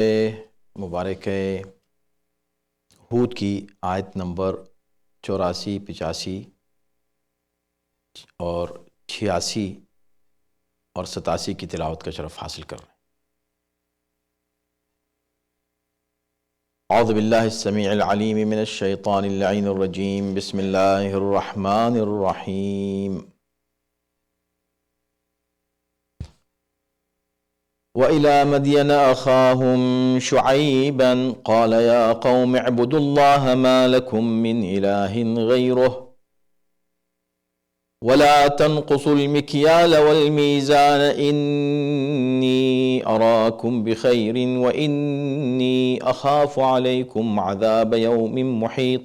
مبارک ہود کی آیت نمبر 84، 85 اور 86 اور 87 کی تلاوت کا شرف حاصل کر رہے ہیں۔ اعوذ باللہ السمیع العلیم من الشیطان اللعین الرجیم، بسم اللہ الرحمن الرحیم۔ وَإِلَى مَدْيَنَ أَخَاهُمْ شُعَيْبًا قَالَ يَا قَوْمِ اعْبُدُوا اللَّهَ مَا لَكُمْ مِنْ إِلَٰهٍ غَيْرُهُ وَلَا تَنْقُصُوا الْمِكْيَالَ وَالْمِيزَانَ إِنِّي أَرَاكُمْ بِخَيْرٍ وَإِنِّي أَخَافُ عَلَيْكُمْ عَذَابَ يَوْمٍ مُحِيطٍ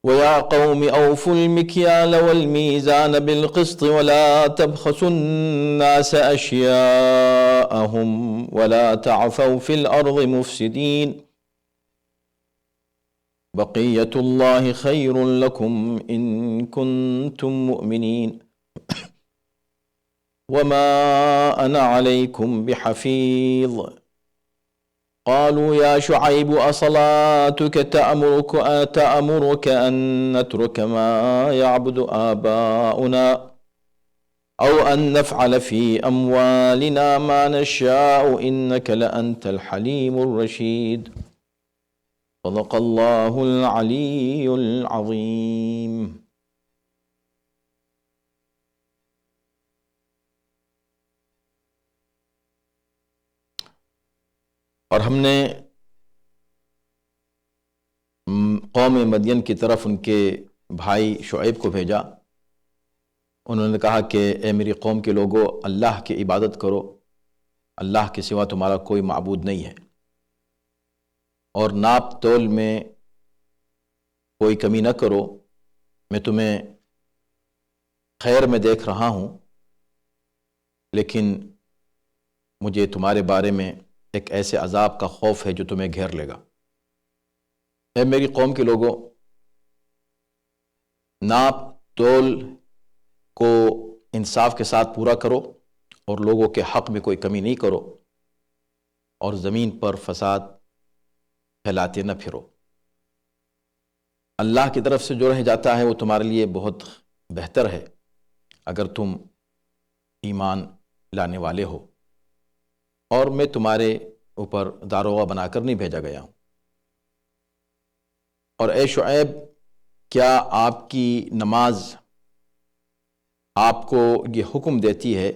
وَيَا قَوْمِ أَوْفُوا الْمِكْيَالَ وَالْمِيزَانَ بِالْقِسْطِ وَلَا تَبْخَسُوا النَّاسَ أَشْيَاءَهُمْ وَلَا تَعْثَوْا فِي الْأَرْضِ مُفْسِدِينَ بَقِيَّةُ اللَّهِ خَيْرٌ لَكُمْ إِن كُنتُم مُّؤْمِنِينَ وَمَا أَنَا عَلَيْكُمْ بِحَفِيظٍ قالوا يا شعيب أصلاتك تأمرك أن نترك ما يعبد آباؤنا أو أن نفعل في أموالنا ما نشاء إنك لأنت الحليم الرشيد صدق الله العلي العظيم۔ اور ہم نے قوم مدین کی طرف ان کے بھائی شعیب کو بھیجا۔ انہوں نے کہا کہ اے میری قوم کے لوگو، اللہ کی عبادت کرو، اللہ کے سوا تمہارا کوئی معبود نہیں ہے، اور ناپ تول میں کوئی کمی نہ کرو۔ میں تمہیں خیر میں دیکھ رہا ہوں، لیکن مجھے تمہارے بارے میں ایک ایسے عذاب کا خوف ہے جو تمہیں گھیر لے گا۔ اے میری قوم کے لوگوں، ناپ تول کو انصاف کے ساتھ پورا کرو اور لوگوں کے حق میں کوئی کمی نہیں کرو، اور زمین پر فساد پھیلاتے نہ پھرو۔ اللہ کی طرف سے جو رہ جاتا ہے وہ تمہارے لیے بہت بہتر ہے اگر تم ایمان لانے والے ہو، اور میں تمہارے اوپر داروغہ بنا کر نہیں بھیجا گیا ہوں۔ اور اے شعیب، کیا آپ کی نماز آپ کو یہ حکم دیتی ہے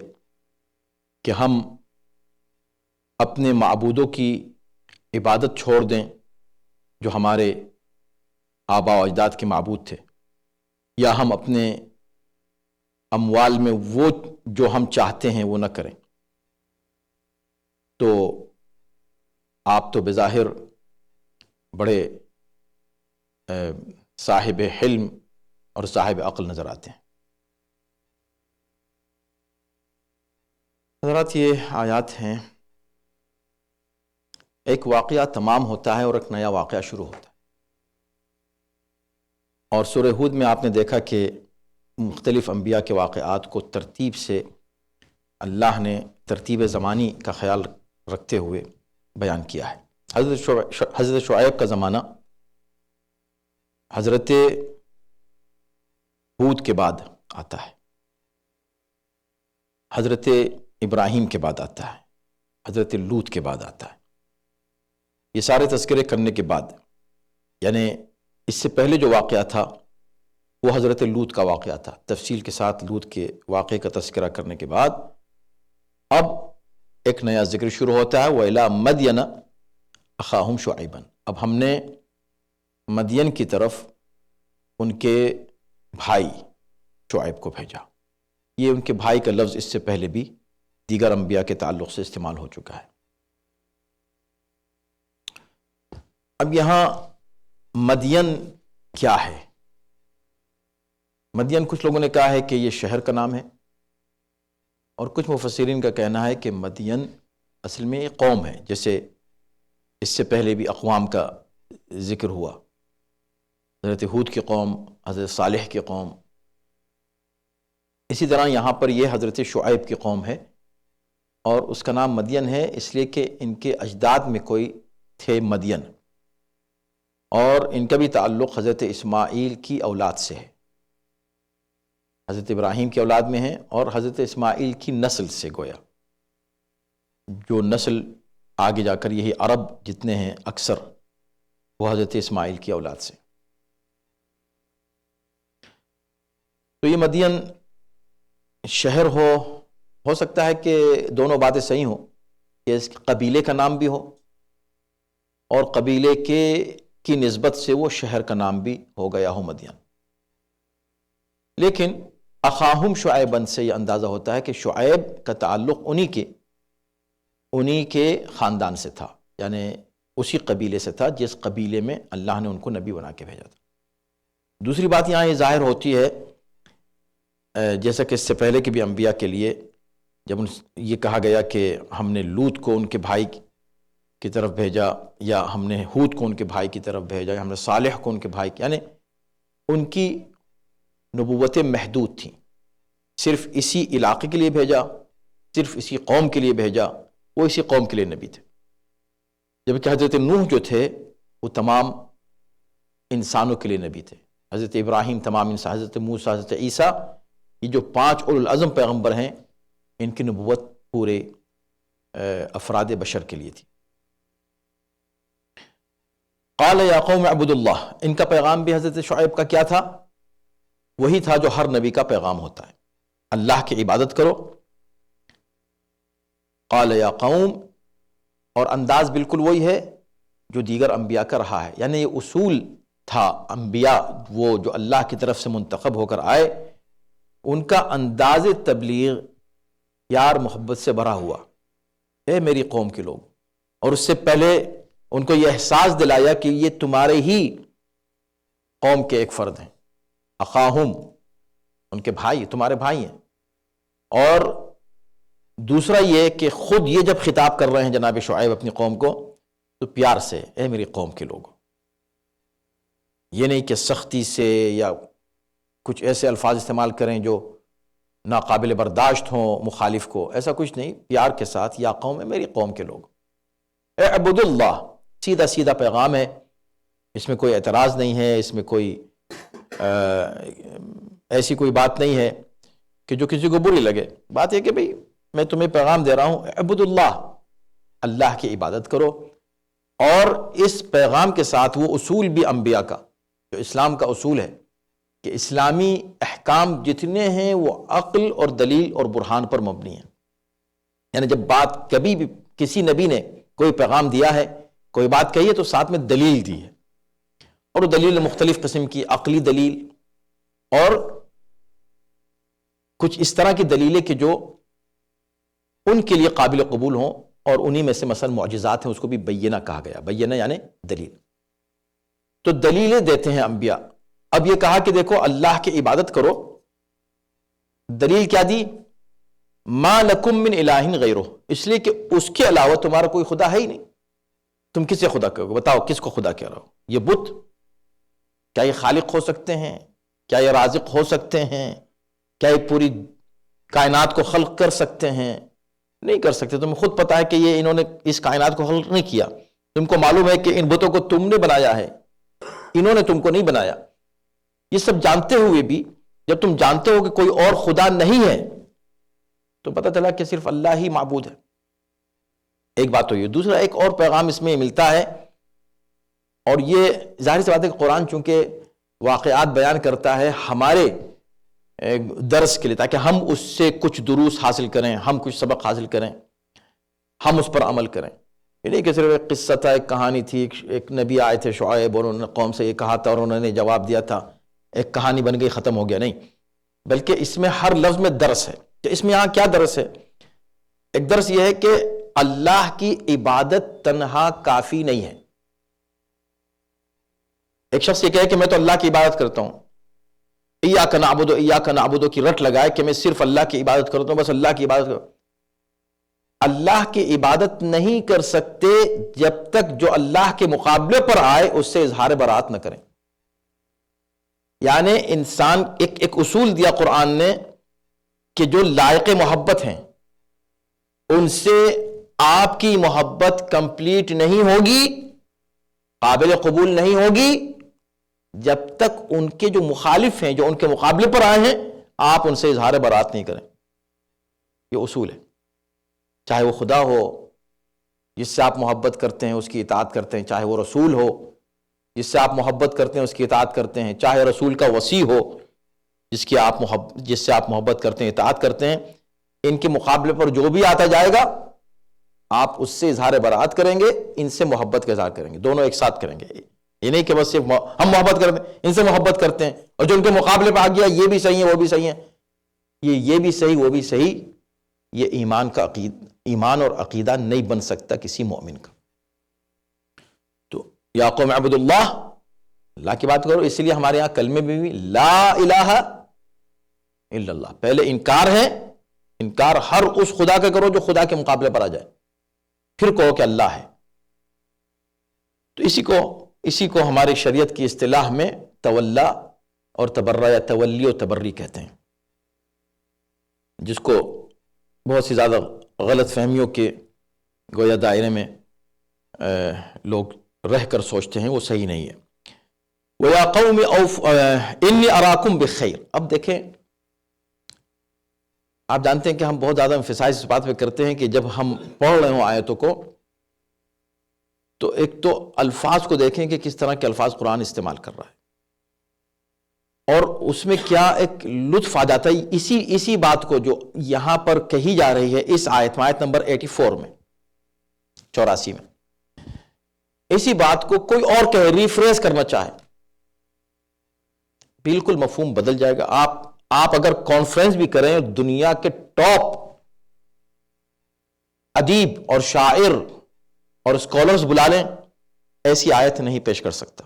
کہ ہم اپنے معبودوں کی عبادت چھوڑ دیں جو ہمارے آباء و اجداد کے معبود تھے، یا ہم اپنے اموال میں وہ جو ہم چاہتے ہیں وہ نہ کریں؟ تو آپ تو بظاہر بڑے صاحب حلم اور صاحب عقل نظر آتے ہیں۔ حضرات، یہ آیات ہیں، ایک واقعہ تمام ہوتا ہے اور ایک نیا واقعہ شروع ہوتا ہے۔ اور سورہ ہود میں آپ نے دیکھا کہ مختلف انبیاء کے واقعات کو ترتیب سے اللہ نے ترتیب زمانی کا خیال رکھتے ہوئے بیان کیا ہے۔ حضرت شعیب کا زمانہ حضرت ہود کے بعد آتا ہے، حضرت ابراہیم کے بعد آتا ہے، حضرت لوط کے بعد آتا ہے۔ یہ سارے تذکرے کرنے کے بعد، یعنی اس سے پہلے جو واقعہ تھا وہ حضرت لوط کا واقعہ تھا، تفصیل کے ساتھ لوط کے واقعے کا تذکرہ کرنے کے بعد اب ایک نیا ذکر شروع ہوتا ہے۔ وَإِلَىٰ مَدْيَنَ أَخَاهُمْ شُعَيْبًا۔ اب ہم نے مدین کی طرف ان کے بھائی شعیب کو بھیجا۔ یہ ان کے بھائی کا لفظ اس سے پہلے بھی دیگر انبیاء کے تعلق سے استعمال ہو چکا ہے۔ اب یہاں مدین کیا ہے؟ مدین کچھ لوگوں نے کہا ہے کہ یہ شہر کا نام ہے، اور کچھ مفسرین کا کہنا ہے کہ مدین اصل میں ایک قوم ہے، جیسے اس سے پہلے بھی اقوام کا ذکر ہوا، حضرت ہود کی قوم، حضرت صالح کی قوم، اسی طرح یہاں پر یہ حضرت شعیب کی قوم ہے اور اس کا نام مدین ہے اس لیے کہ ان کے اجداد میں کوئی تھے مدین، اور ان کا بھی تعلق حضرت اسماعیل کی اولاد سے ہے، حضرت ابراہیم کی اولاد میں ہیں اور حضرت اسماعیل کی نسل سے، گویا جو نسل آگے جا کر یہی عرب جتنے ہیں اکثر وہ حضرت اسماعیل کی اولاد سے۔ تو یہ مدین شہر ہو سکتا ہے کہ دونوں باتیں صحیح ہوں، کہ اس قبیلے کا نام بھی ہو اور قبیلے کی نسبت سے وہ شہر کا نام بھی ہو گیا ہو مدین۔ لیکن اخاہم شعیبن سے یہ اندازہ ہوتا ہے کہ شعیب کا تعلق انہی کے خاندان سے تھا، یعنی اسی قبیلے سے تھا جس قبیلے میں اللہ نے ان کو نبی بنا کے بھیجا تھا۔ دوسری بات یہاں یہ ظاہر ہوتی ہے، جیسا کہ اس سے پہلے کے بھی انبیاء کے لیے جب یہ کہا گیا کہ ہم نے لوط کو ان کے بھائی کی طرف بھیجا، یا ہم نے ہود کو ان کے بھائی کی طرف بھیجا، یا ہم نے صالح کو ان کے بھائی یعنی ان کی نبوتیں محدود تھیں، صرف اسی علاقے کے لیے بھیجا، صرف اسی قوم کے لیے بھیجا، وہ اسی قوم کے لیے نبی تھے۔ جبکہ حضرت نوح جو تھے وہ تمام انسانوں کے لیے نبی تھے، حضرت ابراہیم تمام انسان، حضرت موسیٰ، حضرت عیسیٰ، یہ جو 5 اولو العزم پیغمبر ہیں ان کی نبوت پورے افراد بشر کے لیے تھی۔ قال یا قوم اعبدوا اللہ، ان کا پیغام بھی حضرت شعیب کا کیا تھا؟ وہی تھا جو ہر نبی کا پیغام ہوتا ہے، اللہ کی عبادت کرو۔ قال یا قوم، اور انداز بالکل وہی ہے جو دیگر انبیاء کا رہا ہے، یعنی یہ اصول تھا انبیاء وہ جو اللہ کی طرف سے منتخب ہو کر آئے، ان کا انداز تبلیغ پیار محبت سے بھرا ہوا، اے میری قوم کے لوگ، اور اس سے پہلے ان کو یہ احساس دلایا کہ یہ تمہارے ہی قوم کے ایک فرد ہیں، اخاہم، ان کے بھائی، تمہارے بھائی ہیں۔ اور دوسرا یہ کہ خود یہ جب خطاب کر رہے ہیں جناب شعیب اپنی قوم کو تو پیار سے، اے میری قوم کے لوگ، یہ نہیں کہ سختی سے یا کچھ ایسے الفاظ استعمال کریں جو ناقابل برداشت ہوں مخالف کو، ایسا کچھ نہیں، پیار کے ساتھ، یا قوم، ہے میری قوم کے لوگ، اعبدوا اللہ، سیدھا سیدھا پیغام ہے، اس میں کوئی اعتراض نہیں ہے، اس میں کوئی ایسی کوئی بات نہیں ہے کہ جو کسی کو بری لگے۔ بات یہ کہ بھئی میں تمہیں پیغام دے رہا ہوں، اعبدوا اللہ، اللہ کی عبادت کرو، اور اس پیغام کے ساتھ وہ اصول بھی انبیاء کا جو اسلام کا اصول ہے کہ اسلامی احکام جتنے ہیں وہ عقل اور دلیل اور برہان پر مبنی ہیں، یعنی جب بات کبھی بھی کسی نبی نے کوئی پیغام دیا ہے، کوئی بات کہی ہے تو ساتھ میں دلیل دی ہے، اور وہ دلیل مختلف قسم کی، عقلی دلیل اور کچھ اس طرح کی دلیلیں کہ جو ان کے لیے قابل قبول ہوں، اور انہی میں سے مثلا معجزات ہیں، اس کو بھی بینہ کہا گیا، بینہ یعنی دلیل، تو دلیلیں دیتے ہیں انبیاء۔ اب یہ کہا کہ دیکھو اللہ کی عبادت کرو، دلیل کیا دی؟ ما لکم من الہ غیرہ، اس لیے کہ اس کے علاوہ تمہارا کوئی خدا ہے ہی نہیں، تم کسے خدا کہو گے؟ بتاؤ کس کو خدا کہہ رہا ہو؟ یہ بت، کیا یہ خالق ہو سکتے ہیں؟ کیا یہ رازق ہو سکتے ہیں؟ کیا یہ پوری کائنات کو خلق کر سکتے ہیں؟ نہیں کر سکتے۔ تمہیں خود پتا ہے کہ یہ انہوں نے اس کائنات کو خلق نہیں کیا، تم کو معلوم ہے کہ ان بتوں کو تم نے بنایا ہے، انہوں نے تم کو نہیں بنایا۔ یہ سب جانتے ہوئے بھی جب تم جانتے ہو کہ کوئی اور خدا نہیں ہے تو پتہ چلا کہ صرف اللہ ہی معبود ہے۔ ایک بات تو یہ، دوسرا ایک اور پیغام اس میں ملتا ہے، اور یہ ظاہر سی بات ہے کہ قرآن چونکہ واقعات بیان کرتا ہے ہمارے درس کے لیے، تاکہ ہم اس سے کچھ دروس حاصل کریں، ہم کچھ سبق حاصل کریں، ہم اس پر عمل کریں۔ یہ نہیں کہ صرف ایک قصہ تھا، ایک کہانی تھی، ایک نبی آئے تھے شعیب اور انہوں نے قوم سے یہ کہا تھا اور انہوں نے جواب دیا تھا، ایک کہانی بن گئی ختم ہو گیا، نہیں، بلکہ اس میں ہر لفظ میں درس ہے۔ تو اس میں یہاں کیا درس ہے؟ ایک درس یہ ہے کہ اللہ کی عبادت تنہا کافی نہیں ہے۔ ایک شخص یہ کہے کہ میں تو اللہ کی عبادت کرتا ہوں، ایاک نعبد و ایاک نعبد کی رٹ لگائے کہ میں صرف اللہ کی عبادت کرتا ہوں، بس اللہ کی عبادت کرتا ہوں۔ اللہ کی عبادت نہیں کر سکتے جب تک جو اللہ کے مقابلے پر آئے اس سے اظہار برات نہ کریں۔ یعنی انسان ایک اصول دیا قرآن نے کہ جو لائق محبت ہیں ان سے آپ کی محبت کمپلیٹ نہیں ہوگی، قابل قبول نہیں ہوگی، جب تک ان کے جو مخالف ہیں، جو ان کے مقابلے پر آئے ہیں، آپ ان سے اظہار برات نہیں کریں۔ یہ اصول ہے، چاہے وہ خدا ہو جس سے آپ محبت کرتے ہیں، اس کی اطاعت کرتے ہیں، چاہے وہ رسول ہو جس سے آپ محبت کرتے ہیں، اس کی اطاعت کرتے ہیں، چاہے رسول کا وصی ہو جس سے آپ محبت کرتے ہیں، اطاعت کرتے ہیں، ان کے مقابلے پر جو بھی آتا جائے گا آپ اس سے اظہار برات کریں گے، ان سے محبت کا اظہار کریں گے، دونوں ایک ساتھ کریں گے۔ یہ نہیں کہ بس صرف ہم محبت کرتے ہیں، ان سے محبت کرتے ہیں، اور جو ان کے مقابلے پہ آ گیا یہ بھی صحیح ہے وہ بھی صحیح ہے، یہ بھی صحیح وہ بھی صحیح، یہ ایمان اور عقیدہ نہیں بن سکتا کسی مومن کا۔ تو یا قوم اعبدوا اللہ کی بات کرو، اس لیے ہمارے یہاں کلمے میں بھی لا الہ الا اللہ، پہلے انکار ہے، انکار ہر اس خدا کا کرو جو خدا کے مقابلے پر آ جائے، پھر کہو کہ اللہ ہے۔ تو اسی کو ہماری شریعت کی اصطلاح میں تولا اور تبرہ یا تولی و تبری کہتے ہیں، جس کو بہت سی زیادہ غلط فہمیوں کے گویا دائرے میں لوگ رہ کر سوچتے ہیں، وہ صحیح نہیں ہے۔ وَيَا قَوْمِ إِنِّي أَرَاكُمْ بِخَيْرٍ۔ اب دیکھیں، آپ جانتے ہیں کہ ہم بہت زیادہ emphasize اس بات پہ کرتے ہیں کہ جب ہم پڑھ رہے ہوں آیتوں کو تو ایک تو الفاظ کو دیکھیں کہ کس طرح کے الفاظ قرآن استعمال کر رہا ہے، اور اس میں کیا ایک لطف آ جاتا ہے اسی بات کو جو یہاں پر کہی جا رہی ہے اس آیت نمبر 84 میں، 84 میں، اسی بات کو کوئی اور کہے، ریفریز کرنا چاہے، بالکل مفہوم بدل جائے گا۔ آپ اگر کانفرنس بھی کریں، دنیا کے ٹاپ ادیب اور شاعر اور اسکالرز بلا لیں، ایسی آیت نہیں پیش کر سکتا۔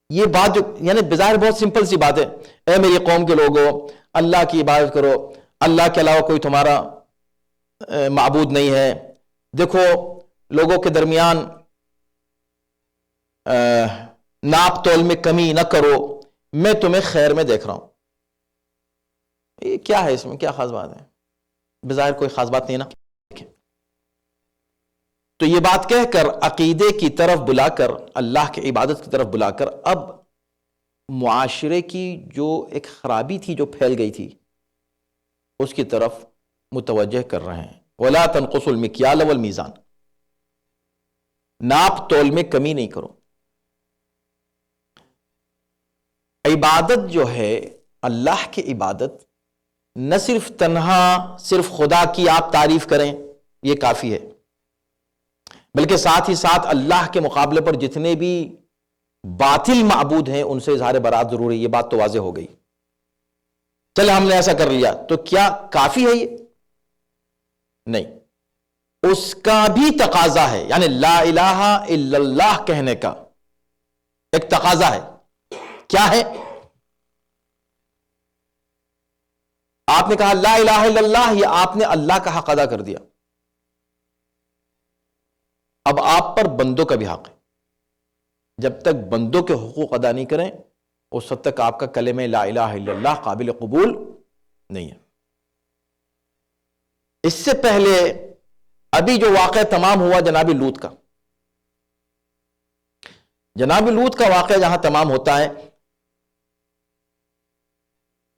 یہ بات جو یعنی بظاہر بہت سمپل سی بات ہے، اے میری قوم کے لوگوں، اللہ کی عبادت کرو، اللہ کے علاوہ کوئی تمہارا معبود نہیں ہے، دیکھو لوگوں کے درمیان ناپ تول میں کمی نہ کرو، میں تمہیں خیر میں دیکھ رہا ہوں۔ یہ کیا ہے، اس میں کیا خاص بات ہے؟ بظاہر کوئی خاص بات نہیں نا۔ تو یہ بات کہہ کر عقیدے کی طرف بلا کر، اللہ کی عبادت کی طرف بلا کر، اب معاشرے کی جو ایک خرابی تھی جو پھیل گئی تھی اس کی طرف متوجہ کر رہے ہیں۔ وَلَا تَنْقُصُوا الْمِكْيَالَ وَالْمِيزَانَ، ناپ تول میں کمی نہیں کرو۔ عبادت جو ہے، اللہ کی عبادت، نہ صرف صرف خدا کی آپ تعریف کریں یہ کافی ہے، بلکہ ساتھ ہی ساتھ اللہ کے مقابلے پر جتنے بھی باطل معبود ہیں ان سے اظہار برات ضروری۔ یہ بات تو واضح ہو گئی۔ چلے ہم نے ایسا کر لیا تو کیا کافی ہے؟ یہ نہیں، اس کا بھی تقاضا ہے، یعنی لا الہ الا اللہ کہنے کا ایک تقاضا ہے۔ کیا ہے؟ آپ نے کہا لا الہ الا اللہ، یہ آپ نے اللہ کا حق ادا کر دیا۔ اب آپ پر بندوں کا بھی حق ہے، جب تک بندوں کے حقوق ادا نہیں کریں اس وقت تک آپ کا کلمہ لا الہ الا اللہ قابل قبول نہیں ہے۔ اس سے پہلے ابھی جو واقعہ تمام ہوا جناب لوط کا، جناب لوط کا واقعہ جہاں تمام ہوتا ہے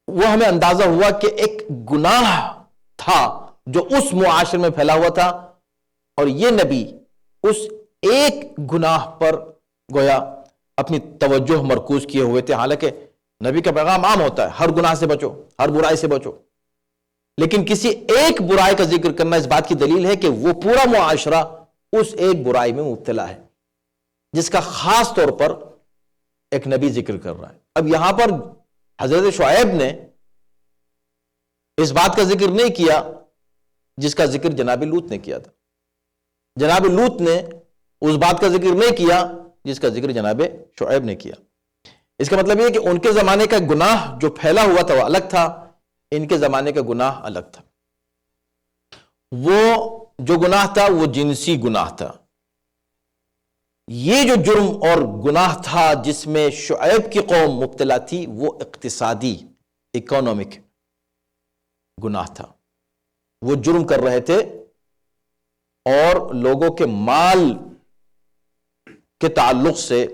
وہ ہمیں اندازہ ہوا کہ ایک گناہ تھا جو اس معاشرے میں پھیلا ہوا تھا، اور یہ نبی اس ایک گناہ پر گویا اپنی توجہ مرکوز کیے ہوئے تھے۔ حالانکہ نبی کا پیغام عام ہوتا ہے، ہر گناہ سے بچو، ہر برائی سے بچو، لیکن کسی ایک برائی کا ذکر کرنا اس بات کی دلیل ہے کہ وہ پورا معاشرہ اس ایک برائی میں مبتلا ہے جس کا خاص طور پر ایک نبی ذکر کر رہا ہے۔ اب یہاں پر حضرت شعیب نے اس بات کا ذکر نہیں کیا جس کا ذکر جناب لوط نے کیا تھا، جناب لوط نے اس بات کا ذکر نہیں کیا جس کا ذکر جناب شعیب نے کیا۔ اس کا مطلب یہ کہ ان کے زمانے کا گناہ جو پھیلا ہوا تھا وہ الگ تھا، ان کے زمانے کا گناہ الگ تھا۔ وہ جو گناہ تھا وہ جنسی گناہ تھا، یہ جو جرم اور گناہ تھا جس میں شعیب کی قوم مبتلا تھی وہ اقتصادی، اکانومک گناہ تھا۔ وہ وہ جرم کر رہے تھے اور لوگوں کے مال کے تعلق سے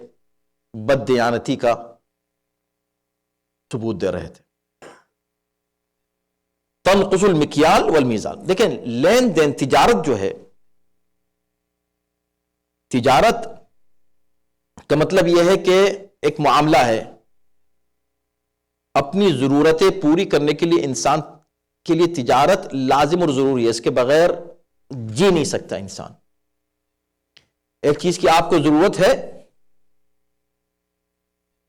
بددیانتی کا ثبوت دے رہے تھے. تنقص المکیال والمیزان. دیکھیں لین دین تجارت جو ہے، تجارت کا مطلب یہ ہے کہ ایک معاملہ ہے، اپنی ضرورتیں پوری کرنے کے لیے انسان کے لیے تجارت لازم اور ضروری ہے، اس کے بغیر جی نہیں سکتا انسان. ایک چیز کی آپ کو ضرورت ہے،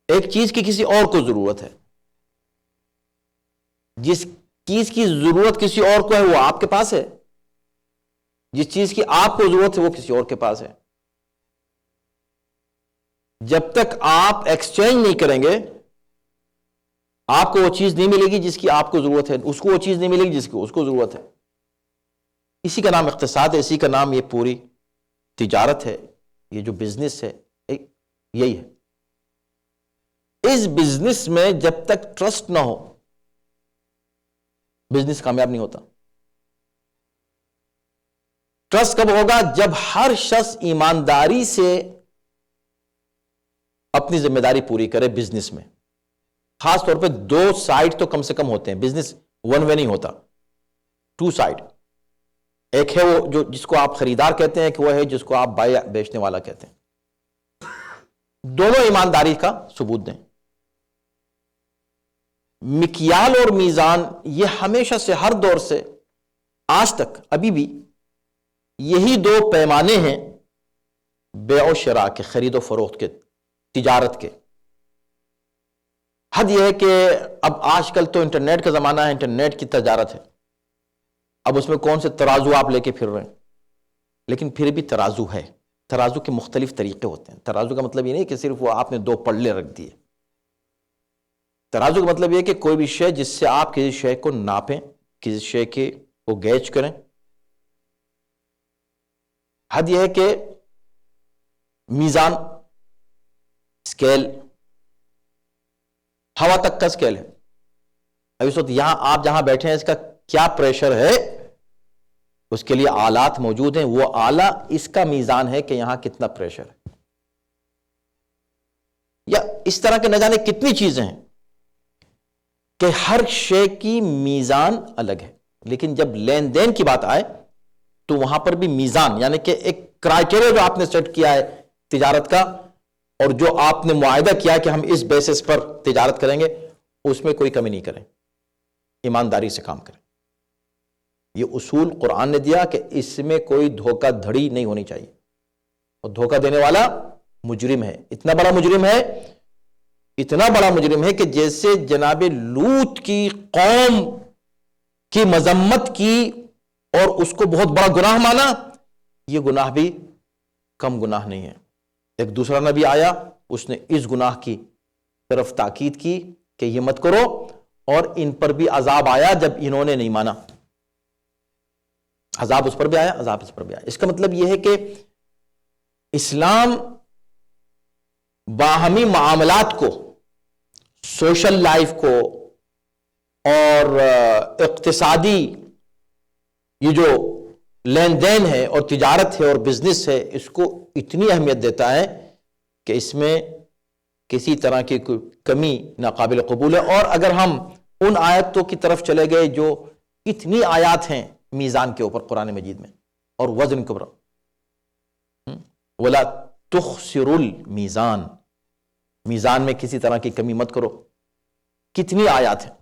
ایک چیز کی کسی اور کو ضرورت ہے. جس چیز کی ضرورت کسی اور کو ہے وہ آپ کے پاس ہے، جس چیز کی آپ کو ضرورت ہے وہ کسی اور کے پاس ہے. جب تک آپ ایکسچینج نہیں کریں گے آپ کو وہ چیز نہیں ملے گی جس کی آپ کو ضرورت ہے، اس کو وہ چیز نہیں ملے گی جس کی اس کو ضرورت ہے. اسی کا نام اقتصاد ہے، اسی کا نام یہ پوری تجارت ہے، یہ جو بزنس ہے یہی ہے. اس بزنس میں جب تک ٹرسٹ نہ ہو بزنس کامیاب نہیں ہوتا. ٹرسٹ کب ہوگا؟ جب ہر شخص ایمانداری سے اپنی ذمہ داری پوری کرے بزنس میں. خاص طور پہ دو سائڈ تو کم سے کم ہوتے ہیں، بزنس ون وے نہیں ہوتا، ٹو سائڈ. ایک ہے وہ جو جس کو آپ خریدار کہتے ہیں، کہ وہ ہے جس کو آپ بیچنے والا کہتے ہیں. دونوں ایمانداری کا ثبوت دیں. مکیال اور میزان یہ ہمیشہ سے ہر دور سے آج تک ابھی بھی یہی دو پیمانے ہیں بیع و شراء کے، خرید و فروخت کے، تجارت کے. حد یہ ہے کہ اب آج کل تو انٹرنیٹ کا زمانہ ہے، انٹرنیٹ کی تجارت ہے. اب اس میں کون سے ترازو آپ لے کے پھر رہے ہیں، لیکن پھر بھی ترازو ہے. ترازو کے مختلف طریقے ہوتے ہیں. ترازو کا مطلب یہ نہیں کہ صرف وہ آپ نے دو پلڑے رکھ دیے. ترازو کا مطلب یہ کہ کوئی بھی شے جس سے آپ کسی شے کو ناپیں، کسی شے کے کو گیج کریں. حد یہ ہے کہ میزان، اسکیل، ہوا تک کا اسکیل ہے. اب اس وقت یہاں آپ جہاں بیٹھے ہیں اس کا کیا پریشر ہے، اس کے لیے آلات موجود ہیں. وہ آلہ اس کا میزان ہے کہ یہاں کتنا پریشر ہے. یا اس طرح کے نہ جانے کتنی چیزیں ہیں کہ ہر شے کی میزان الگ ہے. لیکن جب لین دین کی بات آئے تو وہاں پر بھی میزان، یعنی کہ ایک کرائٹیریا جو آپ نے سیٹ کیا ہے تجارت کا، اور جو آپ نے معاہدہ کیا کہ ہم اس بیسس پر تجارت کریں گے، اس میں کوئی کمی نہیں کریں، ایمانداری سے کام کریں. یہ اصول قرآن نے دیا کہ اس میں کوئی دھوکہ دھڑی نہیں ہونی چاہیے. اور دھوکہ دینے والا مجرم ہے، اتنا بڑا مجرم ہے، اتنا بڑا مجرم ہے کہ جیسے جناب لوط کی قوم کی مذمت کی اور اس کو بہت بڑا گناہ مانا، یہ گناہ بھی کم گناہ نہیں ہے. ایک دوسرا نبی آیا، اس نے اس گناہ کی طرف تاکید کی کہ یہ مت کرو، اور ان پر بھی عذاب آیا جب انہوں نے نہیں مانا. عذاب اس پر بھی آیا، عذاب اس پر بھی آیا. اس کا مطلب یہ ہے کہ اسلام باہمی معاملات کو، سوشل لائف کو اور اقتصادی یہ جو لین دین ہے اور تجارت ہے اور بزنس ہے، اس کو اتنی اہمیت دیتا ہے کہ اس میں کسی طرح کی کوئی کمی ناقابل قبول ہے. اور اگر ہم ان آیتوں کی طرف چلے گئے جو اتنی آیات ہیں میزان کے اوپر قرآن مجید میں اور وزن کے اوپر، وَلَا تُخْسِرُ الْمِيزَانَ، میزان میں کسی طرح کی کمی مت کرو، کتنی آیات ہیں.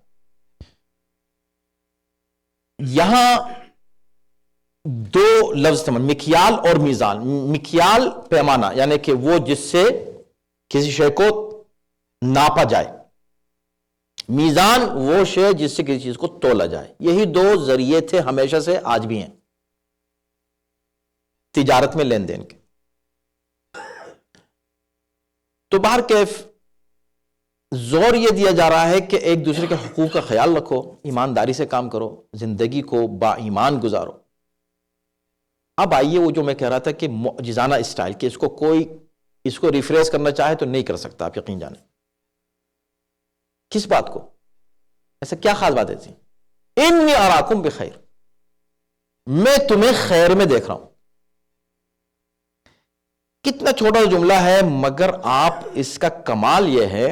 یہاں دو لفظ سمجھ، مکیال اور میزان. مکیال پیمانہ، یعنی کہ وہ جس سے کسی شے کو ناپا جائے. میزان وہ شے جس سے کسی چیز کو تولا جائے. یہی دو ذریعے تھے ہمیشہ سے، آج بھی ہیں تجارت میں لین دین کے. تو بہر کیف زور یہ دیا جا رہا ہے کہ ایک دوسرے کے حقوق کا خیال رکھو، ایمانداری سے کام کرو، زندگی کو با ایمان گزارو. اب آئیے وہ جو میں کہہ رہا تھا کہ معجزانہ اسٹائل، کہ اس کو ریفریش کرنا چاہے تو نہیں کر سکتا، آپ یقین جانیں. کس بات کو؟ ایسا کیا خاص بات ہے تھی؟ انی اراکم بخیر، میں تمہیں خیر میں دیکھ رہا ہوں. کتنا چھوٹا جملہ ہے مگر آپ اس کا کمال یہ ہے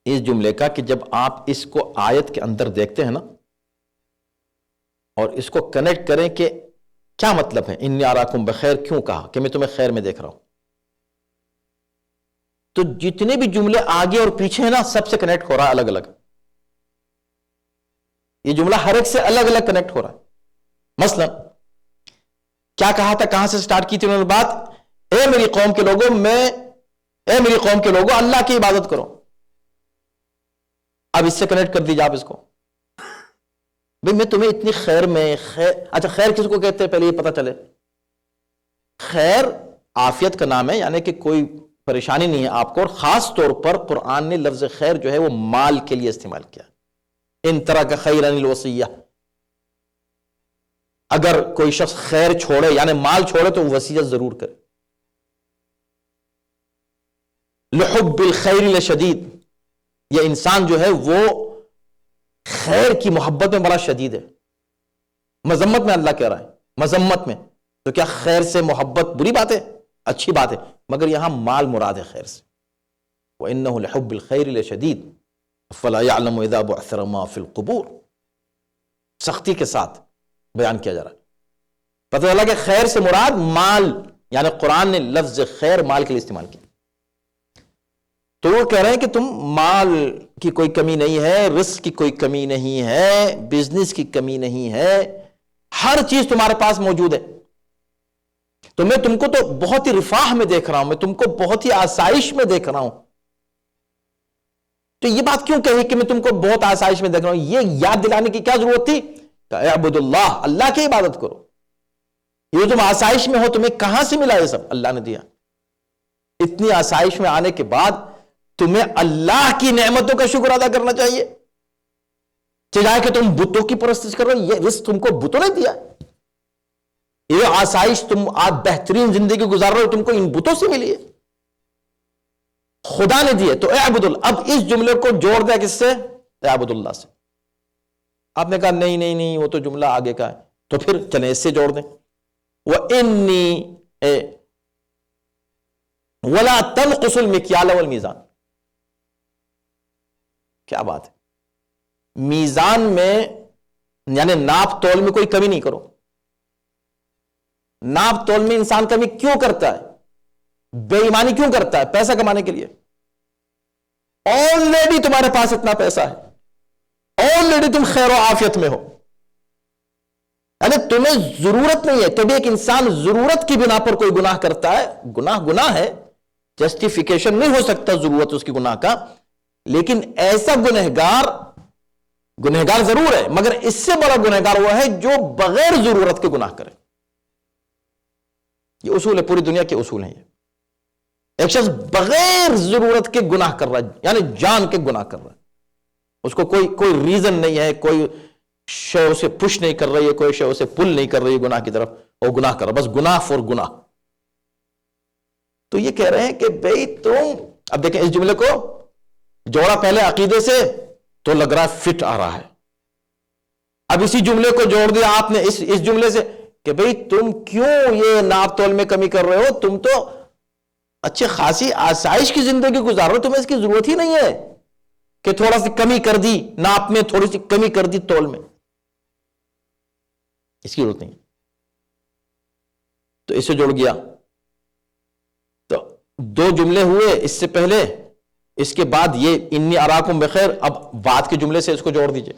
اس جملے کا کہ جب آپ اس کو آیت کے اندر دیکھتے ہیں نا اور اس کو کنیکٹ کریں کہ کیا مطلب ہے انی اراکم بخیر کیوں کہا کہ میں تمہیں خیر میں دیکھ رہا ہوں, تو جتنے بھی جملے آگے اور پیچھے ہیں نا سب سے کنیکٹ ہو رہا ہے الگ الگ. یہ جملہ ہر ایک سے الگ الگ کنیکٹ ہو رہا ہے. مثلا کیا کہا تھا, کہاں سے سٹارٹ کی تھی انہوں نے بات, اے میری قوم کے لوگوں اللہ کی عبادت کرو. اب اس سے کنیکٹ کر دیجیے آپ اس کو, بھئی میں تمہیں اتنی خیر میں اچھا خیر کس کو کہتے ہیں پہلے یہ پتہ چلے. خیر عافیت کا نام ہے, یعنی کہ کوئی پریشانی نہیں ہے آپ کو, اور خاص طور پر قرآن نے لفظ خیر جو ہے وہ مال کے لیے استعمال کیا. ان ترک خیرا الوصیہ, اگر کوئی شخص خیر چھوڑے یعنی مال چھوڑے تو وصیت ضرور کرے. لحب الخیر لشدید, یہ انسان جو ہے وہ خیر کی محبت میں بڑا شدید ہے. مذمت میں اللہ کہہ رہا ہے, مذمت میں. تو کیا خیر سے محبت بری بات ہے؟ اچھی بات ہے, مگر یہاں مال مراد ہے خیر سے. وَإِنَّهُ لِحُبِّ الْخَيْرِ لَشَدِيدٌ فَلَا يَعْلَمُ إِذَا بُعْثِرَ مَا فِي الْقُبُورِ. سختی کے ساتھ بیان کیا جا رہا ہے. پتہ چلا کہ خیر سے مراد مال, یعنی قرآن نے لفظ خیر مال کے لیے استعمال کیا. تو وہ کہہ رہے ہیں کہ تم مال کی کوئی کمی نہیں ہے, رزق کی کوئی کمی نہیں ہے, بزنس کی کمی نہیں ہے, ہر چیز تمہارے پاس موجود ہے. تو میں تم کو تو بہت ہی رفاہ میں دیکھ رہا ہوں, میں تم کو بہت ہی آسائش میں دیکھ رہا ہوں. تو یہ بات کیوں کہی کہ میں تم کو بہت آسائش میں دیکھ رہا ہوں؟ یہ یاد دلانے کی کیا ضرورت تھی کہ اعبد اللہ, اللہ کی عبادت کرو. یہ تم آسائش میں ہو, تمہیں کہاں سے ملا یہ سب؟ اللہ نے دیا. اتنی آسائش میں آنے کے بعد تمہیں اللہ کی نعمتوں کا شکر ادا کرنا چاہیے. چاہے کہ تم بتوں کی پرستش کر رہے ہو, یہ رزق تم کو بتوں نے دیا. یہ آسائش تم آج بہترین زندگی گزار رہے ہو, تم کو ان بتوں سے ملی ہے, خدا نے دی ہے. تو اعبد اللہ, اب اس جملے کو جوڑ دیا کس سے؟ اعبد اللہ سے. آپ نے کہا نہیں وہ تو جملہ آگے کا ہے, تو پھر چلیں اس سے جوڑ دیں. وَإِنِّي وَلَا تَنْقُصُ الْمِكْيَالَ وَالْمِيزَانَ. کیا بات ہے, میزان میں یعنی ناپ تول میں کوئی کمی نہیں کرو. ناپ تول میں انسان کمی کیوں کرتا ہے؟ بے ایمانی کیوں کرتا ہے؟ پیسہ کمانے کے لیے. آلریڈی تمہارے پاس اتنا پیسہ ہے, آلریڈی تم خیر و عافیت میں ہو, یعنی تمہیں ضرورت نہیں ہے. تبھی ایک انسان ضرورت کی بنا پر کوئی گناہ کرتا ہے, گناہ ہے, جسٹیفیکیشن نہیں ہو سکتا ضرورت اس کی گناہ کا, لیکن ایسا گنہگار ضرور ہے, مگر اس سے بڑا گنہگار وہ ہے جو بغیر ضرورت کے گناہ کرے. یہ اصول ہے, پوری دنیا کے اصول ہیں. یہ ایک شخص بغیر ضرورت کے گناہ کر رہا ہے, یعنی جان کے گناہ کر رہا ہے, اس کو کوئی ریزن نہیں ہے, کوئی شے اسے پش نہیں کر رہی ہے, کوئی شے اسے پل نہیں کر رہی ہے گناہ کی طرف, وہ گناہ کر رہا, بس گناہ فور گناہ. تو یہ کہہ رہے ہیں کہ بھئی تم, اب دیکھیں اس جملے کو جوڑا پہلے عقیدے سے تو لگ رہا ہے فٹ آ رہا ہے. اب اسی جملے کو جوڑ دیا آپ نے اس جملے سے کہ بھئی تم کیوں یہ ناپ تول میں کمی کر رہے ہو, تم تو اچھے خاصی آسائش کی زندگی گزار رہے ہو, تمہیں اس کی ضرورت ہی نہیں ہے کہ تھوڑا سی کمی کر دی ناپ میں, تھوڑی سی کمی کر دی تول میں, اس کی ضرورت نہیں. تو اسے جوڑ گیا. تو دو جملے ہوئے اس سے پہلے, اس کے بعد یہ انی اراکم بخیر. اب بعد کے جملے سے اس کو جوڑ دیجئے.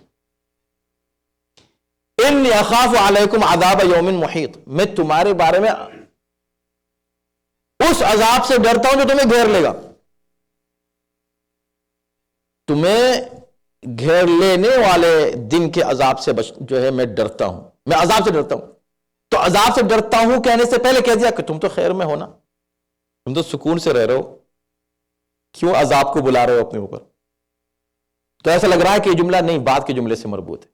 انی اخاف علیکم عذاب یوم محیط, میں تمہارے بارے میں اس عذاب سے ڈرتا ہوں جو تمہیں گھیر لے گا. تمہیں گھیر لینے والے دن کے عذاب سے جو ہے میں ڈرتا ہوں, میں عذاب سے ڈرتا ہوں. تو عذاب سے ڈرتا ہوں کہنے سے پہلے کہہ دیا کہ تم تو خیر میں ہو نا, تم تو سکون سے رہ رہے ہو, کیوں عذاب کو بلا رہے ہو اپنے اوپر؟ تو ایسا لگ رہا ہے کہ یہ جملہ نہیں, بعد کے جملے سے مربوط ہے.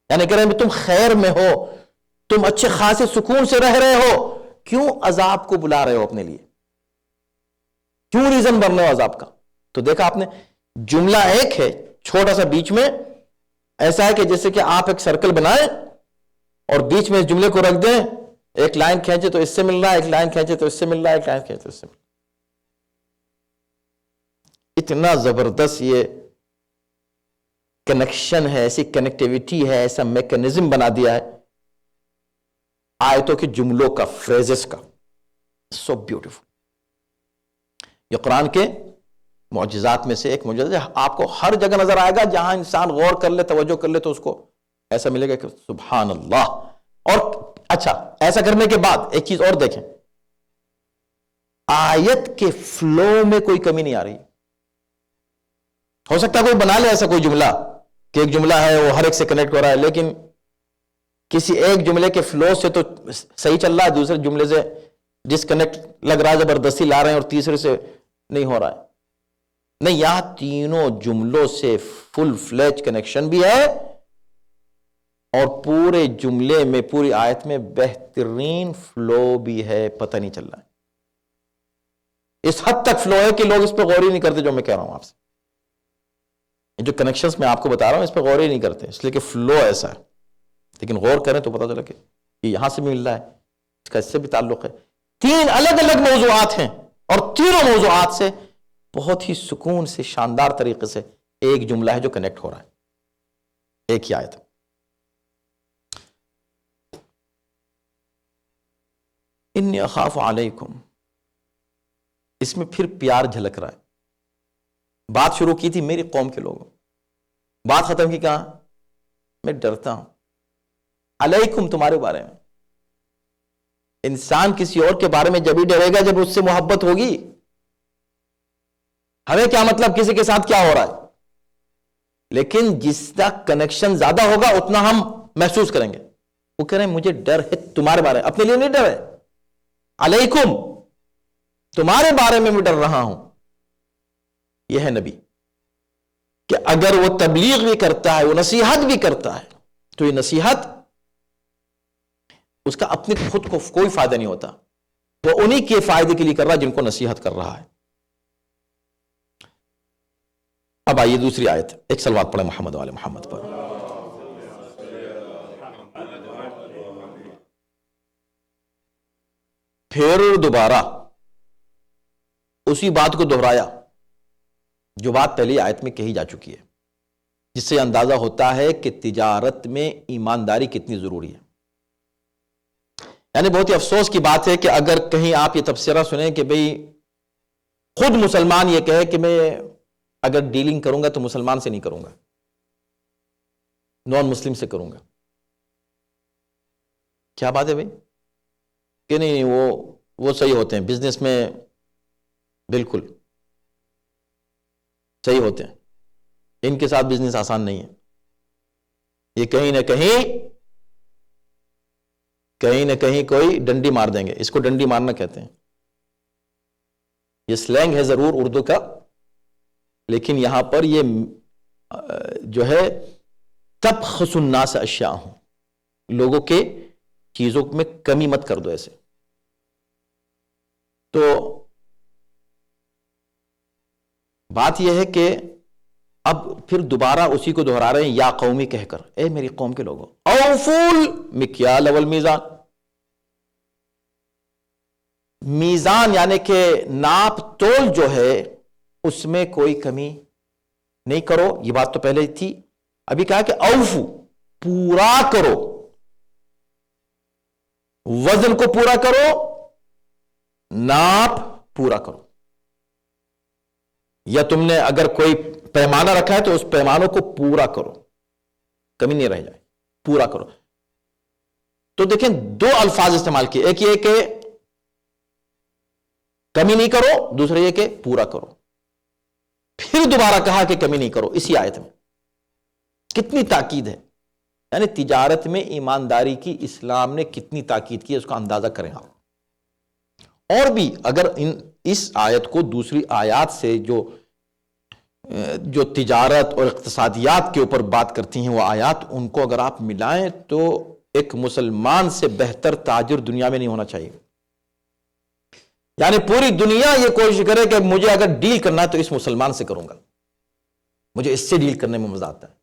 یعنی کہہ رہے ہیں تم خیر میں ہو, تم اچھے خاصے سکون سے رہ رہے ہو, کیوں عذاب کو بلا رہے ہو اپنے لیے؟ کیوں ریزن بن رہے ہو عذاب کا؟ تو دیکھا آپ نے, جملہ ایک ہے چھوٹا سا, بیچ میں ایسا ہے کہ جیسے کہ آپ ایک سرکل بنائیں اور بیچ میں اس جملے کو رکھ دیں، ایک لائن کھینچے تو اس سے مل رہا ہے، ایک لائن کھینچے تو اس سے مل رہا ہے، ایک لائن کھینچے تو اس سے مل رہا ہے. اتنا زبردست یہ کنیکشن ہے، ایسی کنیکٹیویٹی ہے، ایسا میکنزم بنا دیا ہے آیتوں کے جملوں کا، فریزز کا. So beautiful. یہ قرآن کے معجزات میں سے ایک معجزہ ہے. آپ کو ہر جگہ نظر آئے گا جہاں انسان غور کر لے، توجہ کر لے، تو اس کو ایسا ملے گا کہ سبحان اللہ. اور اچھا، ایسا کرنے کے بعد ایک چیز اور دیکھیں، آیت کے فلو میں کوئی کمی نہیں آ رہی. ہو سکتا ہے کوئی بنا لے ایسا کوئی جملہ کہ ایک جملہ ہے وہ ہر ایک سے کنیکٹ ہو رہا ہے، لیکن کسی ایک جملے کے فلو سے تو صحیح چل رہا ہے، دوسرے جملے سے ڈسکنیکٹ لگ رہا ہے، زبردستی لا رہے ہیں، اور تیسرے سے نہیں ہو رہا ہے. نہیں، یہاں تینوں جملوں سے فل فلیج کنیکشن بھی ہے، اور پورے جملے میں، پوری آیت میں بہترین فلو بھی ہے. پتہ نہیں چل رہا ہے. اس حد تک فلو ہے کہ لوگ اس پہ غور ہی نہیں کرتے جو میں کہہ رہا ہوں آپ سے. جو کنیکشنز میں آپ کو بتا رہا ہوں اس پہ غور ہی نہیں کرتے، اس لیے کہ فلو ایسا ہے. لیکن غور کریں تو پتہ چلا کہ یہ یہاں سے بھی مل رہا ہے، اس کا اس سے بھی تعلق ہے. تین الگ الگ موضوعات ہیں، اور تینوں موضوعات سے بہت ہی سکون سے، شاندار طریقے سے ایک جملہ ہے جو کنیکٹ ہو رہا ہے، ایک ہی آیت. انی اخاف علیکم، اس میں پھر پیار جھلک رہا ہے. بات شروع کی تھی میری قوم کے لوگوں، بات ختم کی کہاں؟ میں ڈرتا ہوں علیکم، تمہارے بارے میں. انسان کسی اور کے بارے میں جب ہی ڈرے گا جب اس سے محبت ہوگی. ہمیں کیا مطلب کسی کے ساتھ کیا ہو رہا ہے، لیکن جس کا کنیکشن زیادہ ہوگا اتنا ہم محسوس کریں گے. وہ کہہ رہے ہیں مجھے ڈر ہے تمہارے بارے میں، اپنے لیے نہیں ڈر ہے. علیکم، تمہارے بارے میں میں ڈر رہا ہوں. یہ ہے نبی کہ اگر وہ تبلیغ بھی کرتا ہے، وہ نصیحت بھی کرتا ہے، تو یہ نصیحت اس کا اپنے خود کو کوئی فائدہ نہیں ہوتا، وہ انہی کے فائدے کے لیے کر رہا ہے جن کو نصیحت کر رہا ہے. اب آئیے دوسری آیت، ایک صلوات پڑھیں محمد والے محمد پر. پھر دوبارہ اسی بات کو دہرایا جو بات پہلی آیت میں کہی جا چکی ہے، جس سے اندازہ ہوتا ہے کہ تجارت میں ایمانداری کتنی ضروری ہے. یعنی بہت ہی افسوس کی بات ہے کہ اگر کہیں آپ یہ تبصرہ سنیں کہ بھئی خود مسلمان یہ کہے کہ میں اگر ڈیلنگ کروں گا تو مسلمان سے نہیں کروں گا، نان مسلم سے کروں گا. کیا بات ہے بھئی؟ کہ نہیں وہ صحیح ہوتے ہیں بزنس میں، بالکل صحیح ہوتے ہیں، ان کے ساتھ بزنس آسان نہیں ہے. یہ کہیں نہ کہیں کوئی ڈنڈی مار دیں گے. اس کو ڈنڈی مارنا کہتے ہیں. یہ سلینگ ہے ضرور اردو کا، لیکن یہاں پر یہ جو ہے تبخس الناس اشیاءہم، لوگوں کے چیزوں میں کمی مت کر دو ایسے. تو بات یہ ہے کہ اب پھر دوبارہ اسی کو دہرا رہے ہیں، یا قومی کہہ کر، اے میری قوم کے لوگوں، اوفول مکیال والمیزان. میزان یعنی کہ ناپ تول جو ہے اس میں کوئی کمی نہیں کرو. یہ بات تو پہلے تھی، ابھی کہا کہ اوفو، پورا کرو، وزن کو پورا کرو، ناپ پورا کرو. یا تم نے اگر کوئی پیمانہ رکھا ہے تو اس پیمانوں کو پورا کرو، کمی نہیں رہ جائے، پورا کرو. تو دیکھیں دو الفاظ استعمال کیے، ایک یہ کہ کمی نہیں کرو، دوسرا یہ کہ پورا کرو. پھر دوبارہ کہا کہ کمی نہیں کرو اسی آیت میں. کتنی تاکید ہے، یعنی تجارت میں ایمانداری کی اسلام نے کتنی تاکید کی ہے، اس کا اندازہ کریں آپ. اور بھی اگر اس آیت کو دوسری آیات سے جو تجارت اور اقتصادیات کے اوپر بات کرتی ہیں وہ آیات، ان کو اگر آپ ملائیں تو ایک مسلمان سے بہتر تاجر دنیا میں نہیں ہونا چاہیے. یعنی پوری دنیا یہ کوشش کرے کہ مجھے اگر ڈیل کرنا ہے تو اس مسلمان سے کروں گا، مجھے اس سے ڈیل کرنے میں مزہ آتا ہے.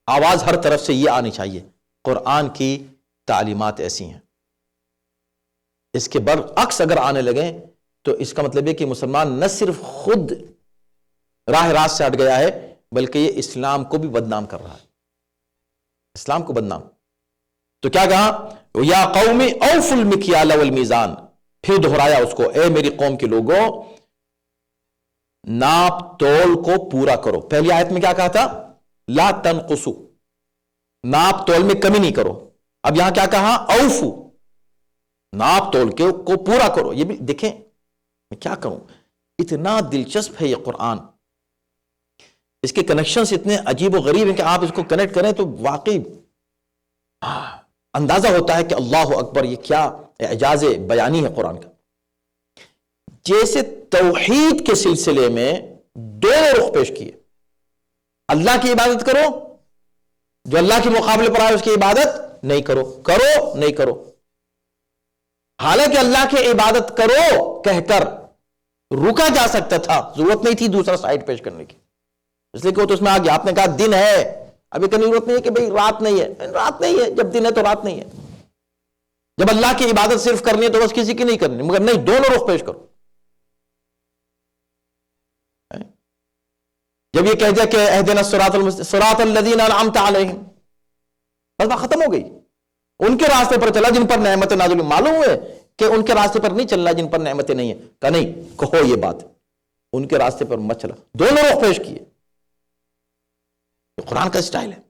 آواز ہر طرف سے یہ آنی چاہیے، قرآن کی تعلیمات ایسی ہیں. اس کے برعکس اگر آنے لگیں تو اس کا مطلب ہے کہ مسلمان نہ صرف خود راہ راست سے ہٹ گیا ہے بلکہ یہ اسلام کو بھی بدنام کر رہا ہے. اسلام کو بدنام. تو کیا کہا؟ یا قوم اوفوا المکیال والمیزان. پھر دہرایا اس کو، اے میری قوم کے لوگوں ناپ تول کو پورا کرو. پہلی آیت میں کیا کہا تھا؟ لا تنقصوا، ناپ تول میں کمی نہیں کرو. اب یہاں کیا کہا؟ اوفو، ناپ تول کو پورا کرو. یہ بھی دیکھیں، میں کیا کروں، اتنا دلچسپ ہے یہ قرآن. اس کے کنیکشنز اتنے عجیب و غریب ہیں کہ آپ اس کو کنیکٹ کریں تو واقعی اندازہ ہوتا ہے کہ اللہ اکبر، یہ کیا اعجاز بیانی ہے قرآن کا. جیسے توحید کے سلسلے میں دو رخ پیش کیے. اللہ کی عبادت کرو، جو اللہ کے مقابلے پر آئے اس کی عبادت نہیں کرو، کرو نہیں کرو. حالانکہ اللہ کی عبادت کرو کہہ کر رکا جا سکتا تھا، ضرورت نہیں تھی دوسرا سائڈ پیش کرنے کی. اس لیے کہ وہ تو اس میں آ گیا. آپ نے کہا دن ہے، ابھی کہیں ضرورت نہیں ہے کہ بھئی رات نہیں ہے. رات نہیں ہے، جب دن ہے تو رات نہیں ہے. جب اللہ کی عبادت صرف کرنی ہے تو بس کسی کی نہیں کرنی، مگر نہیں، دونوں رخ پیش کرو. جب یہ کہہ دیا کہ اہدنا الصراط الذین انعمت علیہم، بس بات ختم ہو گئی. ان کے راستے پر چلا جن پر نعمت نازل. معلوم ہوئے کہ ان کے راستے پر نہیں چلنا جن پر نعمتیں نہیں ہیں. کہا نہیں، کہو یہ بات، ان کے راستے پر مت چلا. دونوں رخ پیش کیے. یہ قرآن کا سٹائل ہے.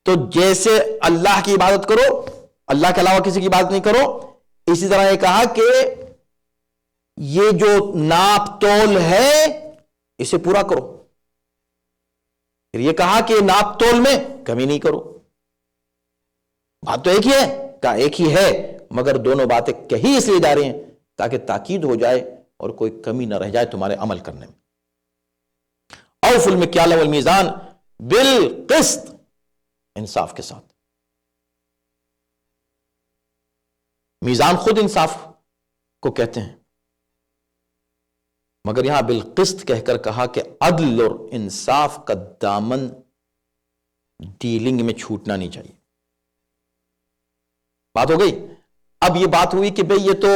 تو جیسے اللہ کی عبادت کرو، اللہ کے علاوہ کسی کی عبادت نہیں کرو، اسی طرح یہ کہا کہ یہ جو ناپ تول ہے اسے پورا کرو. پھر یہ کہا کہ ناپ تول میں کمی نہیں کرو. بات تو ایک ہی ہے، کہا ایک ہی ہے، مگر دونوں باتیں کہی اس لیے جا رہی ہیں تاکہ تاکید ہو جائے اور کوئی کمی نہ رہ جائے تمہارے عمل کرنے میں. اوفوا المکیال والمیزان بالقسط، انصاف کے ساتھ. میزان خود انصاف کو کہتے ہیں، مگر یہاں بالقسط کہہ کر کہا کہ عدل اور انصاف کا دامن ڈیلنگ میں چھوٹنا نہیں چاہیے. بات ہو گئی. اب یہ بات ہوئی کہ بھئی یہ تو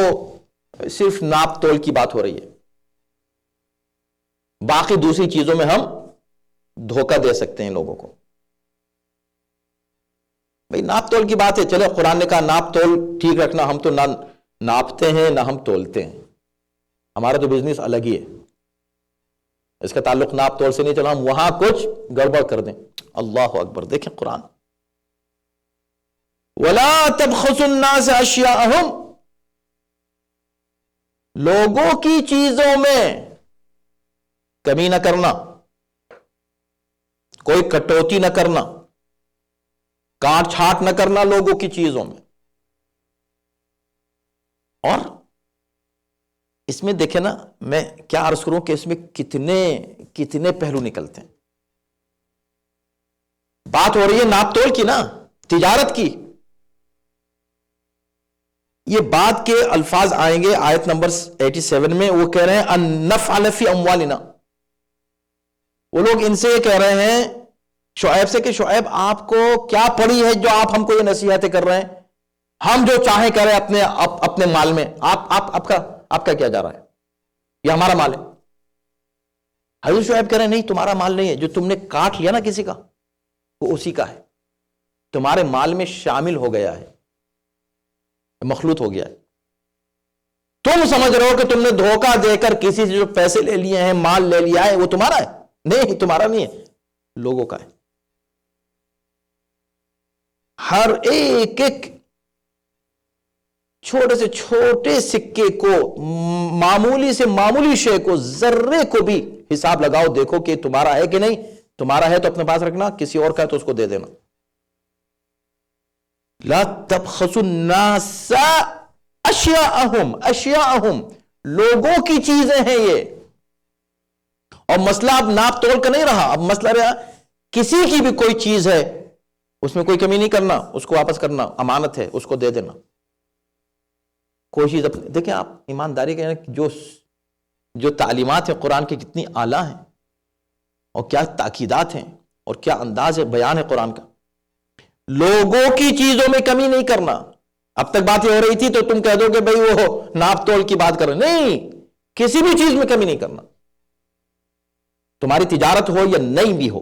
صرف ناپ تول کی بات ہو رہی ہے، باقی دوسری چیزوں میں ہم دھوکہ دے سکتے ہیں لوگوں کو. بھئی ناپ تول کی بات ہے، چلے قرآن نے کہا ناپ تول ٹھیک رکھنا. ہم تو نہ ناپتے ہیں نہ ہم تولتے ہیں، ہمارا تو بزنس الگ ہی ہے، اس کا تعلق ناپ تول سے نہیں. چلو ہم وہاں کچھ گڑبڑ کر دیں. اللہ اکبر. دیکھیں قرآن، وَلَا تَبْخَسُوا النَّاسَ أَشْيَاءَهُمْ، لوگوں کی چیزوں میں کمی نہ کرنا، کوئی کٹوتی نہ کرنا، کاٹ چھانٹ نہ کرنا لوگوں کی چیزوں میں. اور اس میں دیکھیں نا، میں کیا عرض کروں کہ اس میں کتنے پہلو نکلتے ہیں. بات ہو رہی ہے ناپ تول کی نا، تجارت کی. یہ بات کے الفاظ آئیں گے آیت نمبر 87 میں. وہ کہہ رہے ہیں ان نفعل فی اموالنا. وہ لوگ ان سے یہ کہہ رہے ہیں شعیب سے کہ شعیب آپ کو کیا پڑی ہے جو آپ ہم کو یہ نصیحتیں کر رہے ہیں، ہم جو چاہیں کریں اپنے مال میں، آپ کا کیا جا رہا ہے، یہ ہمارا مال ہے. حضرت شعیب کہہ رہے ہیں نہیں، تمہارا مال نہیں ہے. جو تم نے کاٹ لیا نا کسی کا، وہ اسی کا ہے، تمہارے مال میں شامل ہو گیا ہے، مخلوط ہو گیا ہے. تم سمجھ رہے ہو کہ تم نے دھوکہ دے کر کسی سے جو پیسے لے لیے ہیں، مال لے لیا ہے، وہ تمہارا ہے. نہیں، تمہارا نہیں ہے، لوگوں کا ہے. ہر ایک چھوٹے سے چھوٹے سکے کو، معمولی سے معمولی شے کو، ذرے کو بھی حساب لگاؤ، دیکھو کہ تمہارا ہے کہ نہیں. تمہارا ہے تو اپنے پاس رکھنا، کسی اور کا ہے تو اس کو دے دینا. لا تبخسوا الناس اشیاءہم، لوگوں کی چیزیں ہیں یہ. اور مسئلہ اب ناپ تول کا نہیں رہا، اب مسئلہ رہا کسی کی بھی کوئی چیز ہے اس میں کوئی کمی نہیں کرنا، اس کو واپس کرنا، امانت ہے اس کو دے دینا. کوئی چیز دیکھیں آپ ایمانداری کے جو تعلیمات ہیں قرآن کی کتنی اعلیٰ ہیں، اور کیا تاکیدات ہیں، اور کیا انداز ہے بیان ہے قرآن کا. لوگوں کی چیزوں میں کمی نہیں کرنا. اب تک بات یہ ہو رہی تھی تو تم کہہ دو کہ بھئی وہ ناپ تول کی بات کر رہے, نہیں, کسی بھی چیز میں کمی نہیں کرنا. تمہاری تجارت ہو یا نہیں بھی ہو,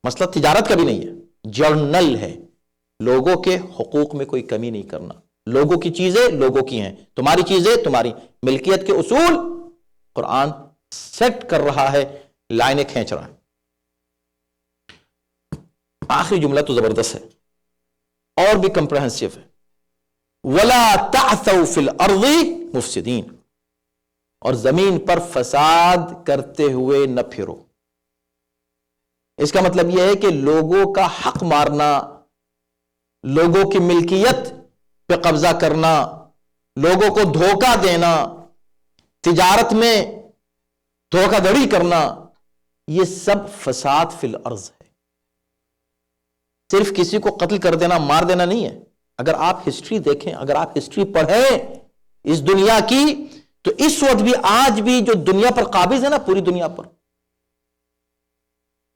مسئلہ تجارت کا بھی نہیں ہے, جرنل ہے. لوگوں کے حقوق میں کوئی کمی نہیں کرنا. لوگوں کی چیزیں لوگوں کی ہیں, تمہاری چیزیں تمہاری. ملکیت کے اصول قرآن سیٹ کر رہا ہے, لائنیں کھینچ رہا ہے. آخری جملہ تو زبردست ہے اور بھی کمپریہنسو ہے. وَلَا تَعْثَوْا فِي الْأَرْضِ مُفْسِدِينَ, اور زمین پر فساد کرتے ہوئے نہ پھرو. اس کا مطلب یہ ہے کہ لوگوں کا حق مارنا, لوگوں کی ملکیت پہ قبضہ کرنا, لوگوں کو دھوکہ دینا, تجارت میں دھوکہ دھڑی کرنا, یہ سب فساد فی الارض ہے. صرف کسی کو قتل کر دینا, مار دینا نہیں ہے. اگر آپ ہسٹری دیکھیں, اگر آپ ہسٹری پڑھیں اس دنیا کی, تو اس وقت بھی آج بھی جو دنیا پر قابض ہے نا, پوری دنیا پر,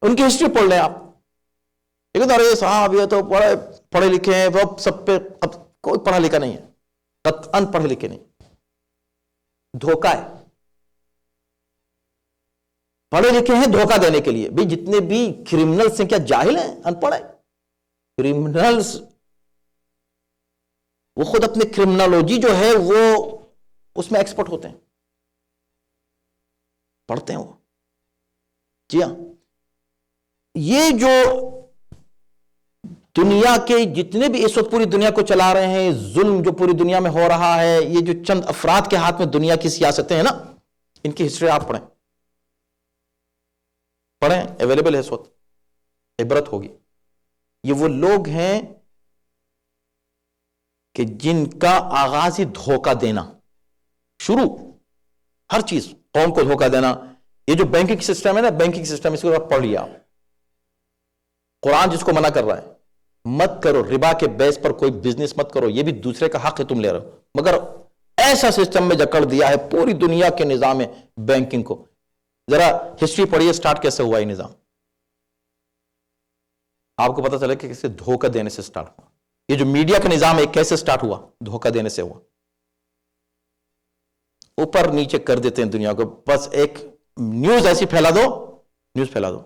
ان کی ہسٹری پڑھ لیں آپ. لیکن ارے صاحب یہ تو پڑھے لکھے ہیں, وہ سب پہ کوئی پڑھا لکھا نہیں ہے, قطعاً پڑھے لکھے نہیں, دھوکہ ہے. پڑھے لکھے ہیں دھوکہ دینے کے لیے. بھی جتنے بھی کرمنلز ہیں کیا جاہل ہیں, ان پڑھ ہیں؟ کرمنلز وہ خود اپنے کرمنالوجی جو ہے وہ اس میں ایکسپرٹ ہوتے ہیں, پڑھتے ہیں وہ. جی ہاں, یہ جو دنیا کے جتنے بھی اس وقت پوری دنیا کو چلا رہے ہیں, ظلم جو پوری دنیا میں ہو رہا ہے, یہ جو چند افراد کے ہاتھ میں دنیا کی سیاستیں ہیں نا, ان کی ہسٹری آپ پڑھیں, اویلیبل ہے اس وقت, عبرت ہوگی. یہ وہ لوگ ہیں کہ جن کا آغاز ہی دھوکہ دینا, شروع ہر چیز قوم کو دھوکہ دینا. یہ جو بینکنگ سسٹم ہے نا, بینکنگ سسٹم, اس کو پڑھ لیا. قرآن جس کو منع کر رہا ہے, مت کرو ربا کے بیس پر کوئی بزنس مت کرو, یہ بھی دوسرے کا حق ہے تم لے رہے ہو. مگر ایسا سسٹم میں جکڑ دیا ہے پوری دنیا کے نظام بینکنگ کو. ذرا ہسٹری پڑھیے, سٹارٹ کیسے ہوا یہ نظام, آپ کو پتہ چلے کہ کیسے دھوکہ دینے سے سٹارٹ ہوا. یہ جو میڈیا کا نظام ہے کیسے سٹارٹ ہوا, دھوکہ دینے سے ہوا. اوپر نیچے کر دیتے ہیں دنیا کو, بس ایک نیوز ایسی پھیلا دو, نیوز پھیلا دو.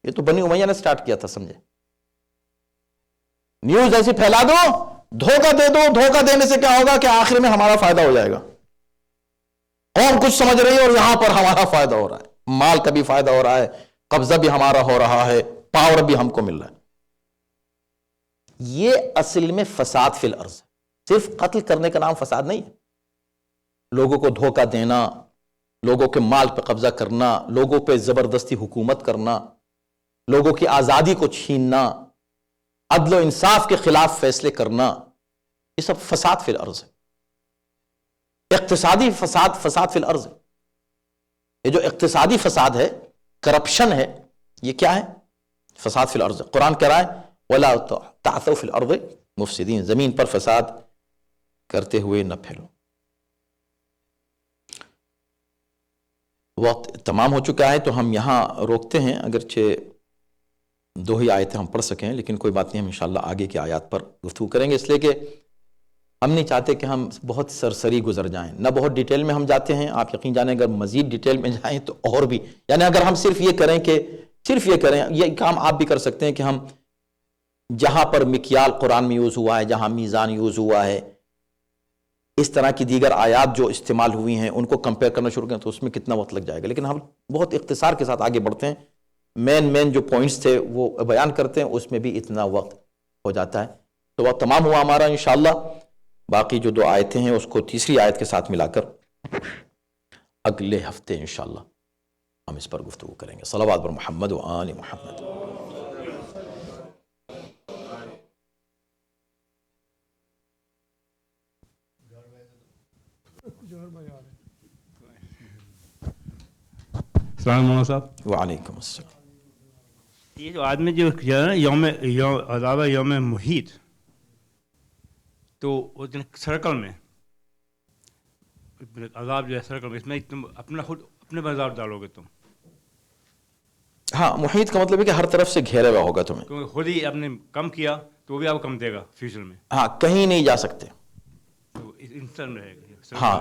یہ تو بنی امیہ نے سٹارٹ کیا تھا, سمجھے. نیوز ایسی پھیلا دو, دھوکہ دے دو. دھوکہ دینے سے کیا ہوگا کہ آخر میں ہمارا فائدہ ہو جائے گا. قوم کچھ سمجھ رہی ہے اور یہاں پر ہمارا فائدہ ہو رہا ہے, مال کا بھی فائدہ ہو رہا ہے, قبضہ بھی ہمارا ہو رہا ہے, پاور بھی ہم کو مل رہا ہے. یہ اصل میں فساد فی الارض ہے. صرف قتل کرنے کا نام فساد نہیں ہے. لوگوں کو دھوکہ دینا, لوگوں کے مال پہ قبضہ کرنا, لوگوں پہ زبردستی حکومت کرنا, لوگوں کی آزادی کو چھیننا, عدل و انصاف کے خلاف فیصلے کرنا, یہ سب فساد فی الارض ہے. اقتصادی فساد, فساد فی الارض ہے. یہ جو اقتصادی فساد ہے, کرپشن ہے, یہ کیا ہے؟ فساد فی الارض. قرآن کہہ رہا ہے وَلَا تَعْثَوْا فِي الْأَرْضِ مُفْسِدِينَ, زمین پر فساد کرتے ہوئے نہ پھیلو. وقت تمام ہو چکا ہے تو ہم یہاں روکتے ہیں, اگرچہ 2 ہی آیتیں ہم پڑھ سکیں, لیکن کوئی بات نہیں, ہم انشاءاللہ آگے کی آیات پر گفتگو کریں گے. اس لیے کہ ہم نہیں چاہتے کہ ہم بہت سرسری گزر جائیں, نہ بہت ڈیٹیل میں ہم جاتے ہیں. آپ یقین جانیں اگر مزید ڈیٹیل میں جائیں تو اور بھی, یعنی اگر ہم صرف یہ کریں کہ صرف یہ کریں, یہ کام آپ بھی کر سکتے ہیں کہ ہم جہاں پر مکیال قرآن میں یوز ہوا ہے, جہاں میزان یوز ہوا ہے, اس طرح کی دیگر آیات جو استعمال ہوئی ہیں ان کو کمپیئر کرنا شروع کریں تو اس میں کتنا وقت لگ جائے گا. لیکن ہم بہت اختصار کے ساتھ آگے بڑھتے ہیں, مین جو پوائنٹس تھے وہ بیان کرتے ہیں, اس میں بھی اتنا وقت ہو جاتا ہے. تو وقت تمام ہوا ہمارا انشاءاللہ. باقی جو 2 آیتیں ہیں اس کو تیسری آیت کے ساتھ ملا کر اگلے ہفتے انشاءاللہ ہم اس پر گفتگو کریں گے. صلوات بر محمد و آل محمد. السلام علیکم صاحب. وعلیکم السلام. یہ جو آدمی جو کیا نا یوم عذاب یوم محیط, تو اس دن سرکل میں عذاب جو ہے سرکل میں, اس میں تم اپنا خود اپنے پر عذاب ڈالو گے تم. ہاں, محیط کا مطلب ہے کہ ہر طرف سے گھیرا ہوا ہوگا تمہیں, کیونکہ خود ہی آپ نے کم کیا تو وہ بھی آپ کم دے گا فیوچر میں. ہاں کہیں نہیں جا سکتے. تو انسان رہے گا. ہاں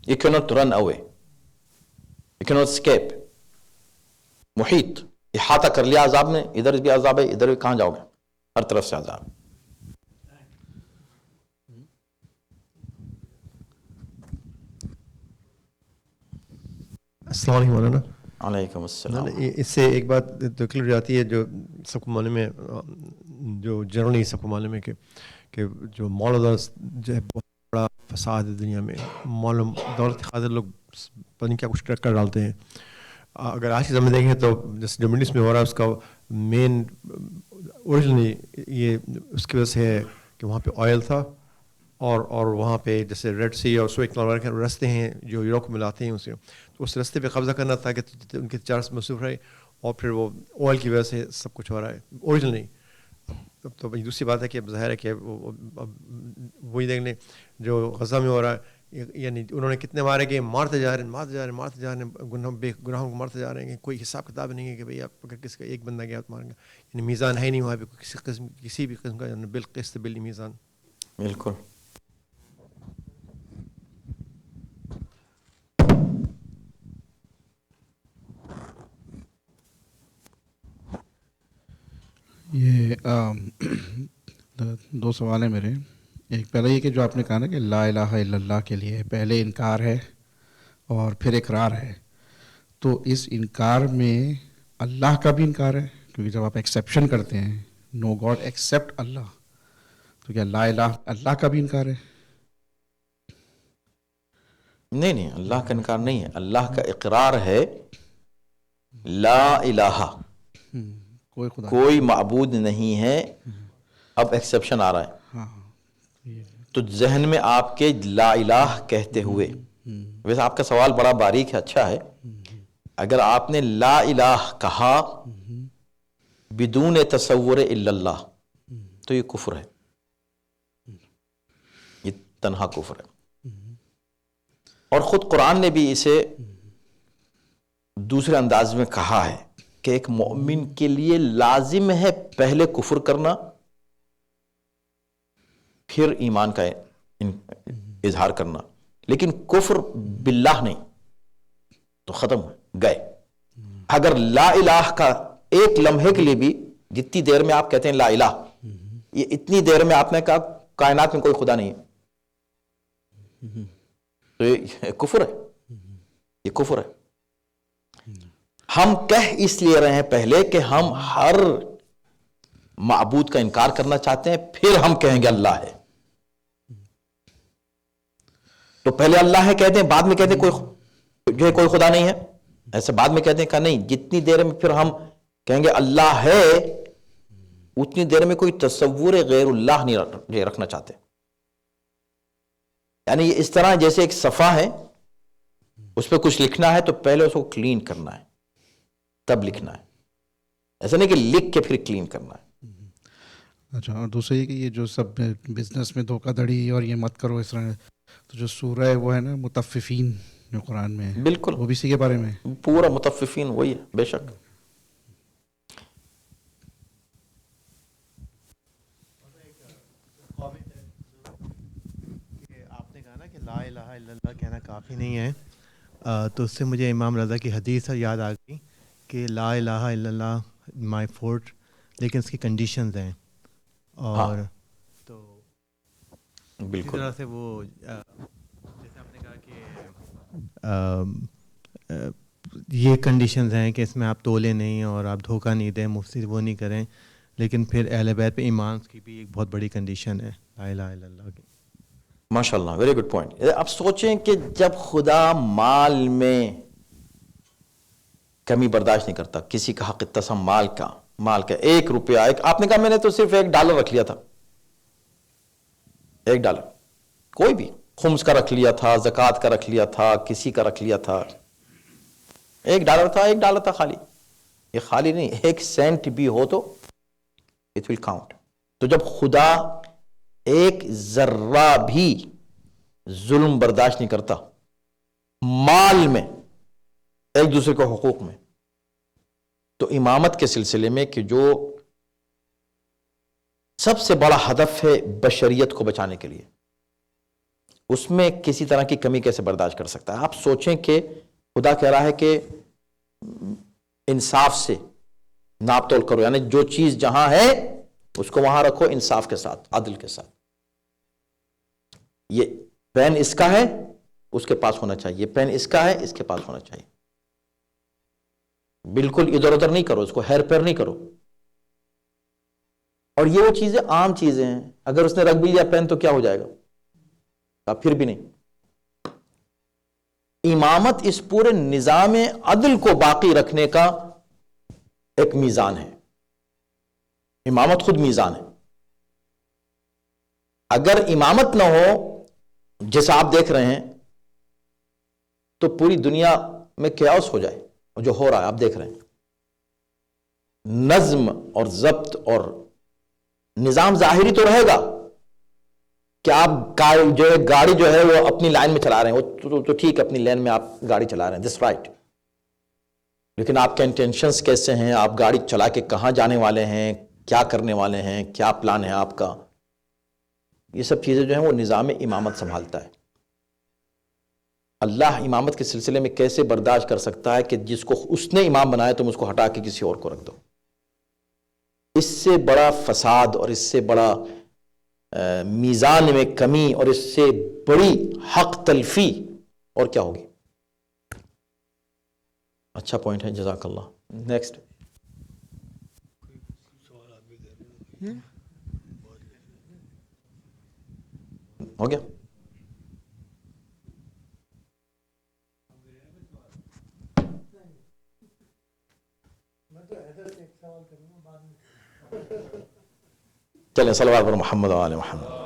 you cannot run away, you cannot escape. محیط احاطہ کر لیا عذاب نے, ادھر بھی عذاب ہے, ادھر بھی, کہاں جاؤ گے, ہر طرف سے عذاب. السلام علیکم مولانا. علیکم السلام. اس سے ایک بات تو کلیئر ہو جاتی ہے جو سب کو معلوم ہے, جو جنرلی سب کو معلوم ہے کہ جو مال و دولت جو ہے بہت بڑا فساد ہے دنیا میں. مال و دولت کی خاطر لوگ پتہ نہیں کیا کچھ کر ڈالتے ہیں. اگر آج کے زمانے دیکھیں تو جیسے جو مڈل ایسٹ میں ہو رہا ہے اس کا مین اوریجنلی یہ اس کی وجہ سے ہے کہ وہاں پہ آئل تھا, اور وہاں پہ جیسے ریڈ سی اور سویٹ نال کے رستے ہیں جو یوروپ کو ملاتے ہیں اسے, تو اس رستے پہ قبضہ کرنا تھا کہ ان کے تجارت مصروف رہے, اور پھر وہ آئل کی وجہ سے سب کچھ ہو رہا ہے اوریجنلی. تو دوسری بات ہے کہ اب ظاہر ہے کہ وہی دیکھ لیں جو غزہ میں ہو رہا ہے, یعنی انہوں نے کتنے مارے کہ مارتے جا رہے ہیں گناہوں کو مارتے جا رہے ہیں. کوئی حساب کتاب نہیں ہے کہ بھئی آپ اگر کسی کا ایک بندہ گیا تو ماریں گا, یعنی میزان ہے نہیں وہاں پہ کسی بھی قسم کا بالقسط بلی میزان. بالکل. یہ دو سوال ہیں میرے. ایک پہلا یہ کہ جو آپ نے کہا نا کہ لا الہ الا اللہ کے لیے پہلے انکار ہے اور پھر اقرار ہے, تو اس انکار میں اللہ کا بھی انکار ہے, کیونکہ جب آپ ایکسیپشن کرتے ہیں نو گاڈ ایکسیپٹ اللہ, تو کیا لا الہ اللہ کا بھی انکار ہے؟ نہیں, اللہ کا انکار نہیں ہے, اللہ کا اقرار ہے لا الہ, کوئی معبود نہیں ہے. اب ایکسیپشن آ رہا ہے. تو ذہن میں آپ کے لا الہ کہتے ہوئے, ویسے آپ کا سوال بڑا باریک ہے, اچھا ہے. اگر آپ نے لا الہ کہا بدون تصور الا اللہ تو یہ کفر ہے, یہ تنہا کفر ہے. اور خود قرآن نے بھی اسے دوسرے انداز میں کہا ہے کہ ایک مومن کے لیے لازم ہے پہلے کفر کرنا پھر ایمان کا اظہار کرنا, لیکن کفر باللہ نہیں, تو ختم گئے. اگر لا الہ کا ایک لمحے کے لیے بھی, جتنی دیر میں آپ کہتے ہیں لا الہ, یہ اتنی دیر میں آپ نے کہا کائنات میں کوئی خدا نہیں ہے, تو یہ کفر ہے, یہ کفر ہے. ہم کہہ اس لیے رہے ہیں پہلے کہ ہم ہر معبود کا انکار کرنا چاہتے ہیں, پھر ہم کہیں گے اللہ ہے. تو پہلے اللہ ہے کہتے ہیں, بعد میں کہتے ہیں کوئی جو ہے کوئی خدا نہیں ہے, ایسے بعد میں کہتے ہیں کہ نہیں, جتنی دیر میں پھر ہم کہیں گے اللہ ہے اتنی دیر میں کوئی تصور غیر اللہ نہیں رکھنا چاہتے. یعنی یہ اس طرح جیسے ایک صفحہ ہے, اس پہ کچھ لکھنا ہے تو پہلے اس کو کلین کرنا ہے تب لکھنا ہے, ایسا نہیں کہ لکھ کے پھر کلین کرنا ہے. اچھا, اور دوسرا یہ کہ یہ جو سب بزنس میں دھوکہ دھڑی اور یہ مت کرو اس طرح, تو جو سورہ ہے وہ ہے نا مطففین جو قرآن میں ہے, بالکل وہ بھی اسی کے بارے میں پورا مطففین وہی ہے. بے شک. آپ نے کہا نا کہ لا الہ الا اللہ کہنا کافی نہیں ہے, تو اس سے مجھے امام رضا کی حدیث یاد آ گئی کہ لا الہ الا اللہ مائی فورٹ, لیکن اس کی کنڈیشنز ہیں. اور تو بالکل طرح سے وہ جیسے آپ نے کہا کہ یہ کنڈیشنز ہیں کہ اس میں آپ تولے نہیں اور آپ دھوکہ نہیں دیں, مفسد وہ نہیں کریں, لیکن پھر اہل بیت پہ ایمان کی بھی ایک بہت بڑی کنڈیشن ہے لا الہ الا اللہ کی. ماشاء اللہ, ویری گڈ پوائنٹ. اب سوچیں کہ جب خدا مال میں کمی برداشت نہیں کرتا, کسی کا حق اقتسام مال کا 1 روپیہ, آپ نے کہا میں نے تو صرف $1 رکھ لیا تھا, $1, کوئی بھی خمس کا رکھ لیا تھا, زکوٰۃ کا رکھ لیا تھا, کسی کا رکھ لیا تھا, $1 تھا خالی. یہ خالی نہیں, 1 سینٹ بھی ہو تو it will count. تو جب خدا ایک ذرہ بھی ظلم برداشت نہیں کرتا مال میں, ایک دوسرے کے حقوق میں, تو امامت کے سلسلے میں کہ جو سب سے بڑا ہدف ہے بشریت کو بچانے کے لیے، اس میں کسی طرح کی کمی کیسے برداشت کر سکتا ہے؟ آپ سوچیں کہ خدا کہہ رہا ہے کہ انصاف سے ناپ تول کرو، یعنی جو چیز جہاں ہے اس کو وہاں رکھو، انصاف کے ساتھ، عدل کے ساتھ. یہ پین اس کا ہے اس کے پاس ہونا چاہیے، یہ پین اس کا ہے اس کے پاس ہونا چاہیے. بالکل ادھر ادھر نہیں کرو، اس کو ہیر پھیر نہیں کرو. اور یہ وہ چیزیں عام چیزیں ہیں، اگر اس نے رکھ بھی لیا پین تو کیا ہو جائے گا؟ پھر بھی نہیں. امامت اس پورے نظام عدل کو باقی رکھنے کا ایک میزان ہے. امامت خود میزان ہے. اگر امامت نہ ہو جیسا آپ دیکھ رہے ہیں تو پوری دنیا میں کیاؤس ہو جائے، اور جو ہو رہا ہے آپ دیکھ رہے ہیں. نظم اور ضبط اور نظام ظاہری تو رہے گا کہ آپ جو ہے گاڑی جو ہے وہ اپنی لائن میں چلا رہے ہیں، وہ تو ٹھیک ہے، اپنی لائن میں آپ گاڑی چلا رہے ہیں، دس رائٹ. لیکن آپ کے انٹینشنز کیسے ہیں، آپ گاڑی چلا کے کہاں جانے والے ہیں، کیا کرنے والے ہیں، کیا پلان ہے آپ کا، یہ سب چیزیں جو ہیں وہ نظام امامت سنبھالتا ہے. اللہ امامت کے سلسلے میں کیسے برداشت کر سکتا ہے کہ جس کو اس نے امام بنایا تم اس کو ہٹا کے کسی اور کو رکھ دو؟ اس سے بڑا فساد اور اس سے بڑا میزان میں کمی اور اس سے بڑی حق تلفی اور کیا ہوگی؟ اچھا پوائنٹ ہے، جزاک اللہ. نیکسٹ. ہو گیا؟ چلیں صلوات پر محمد و آل محمد.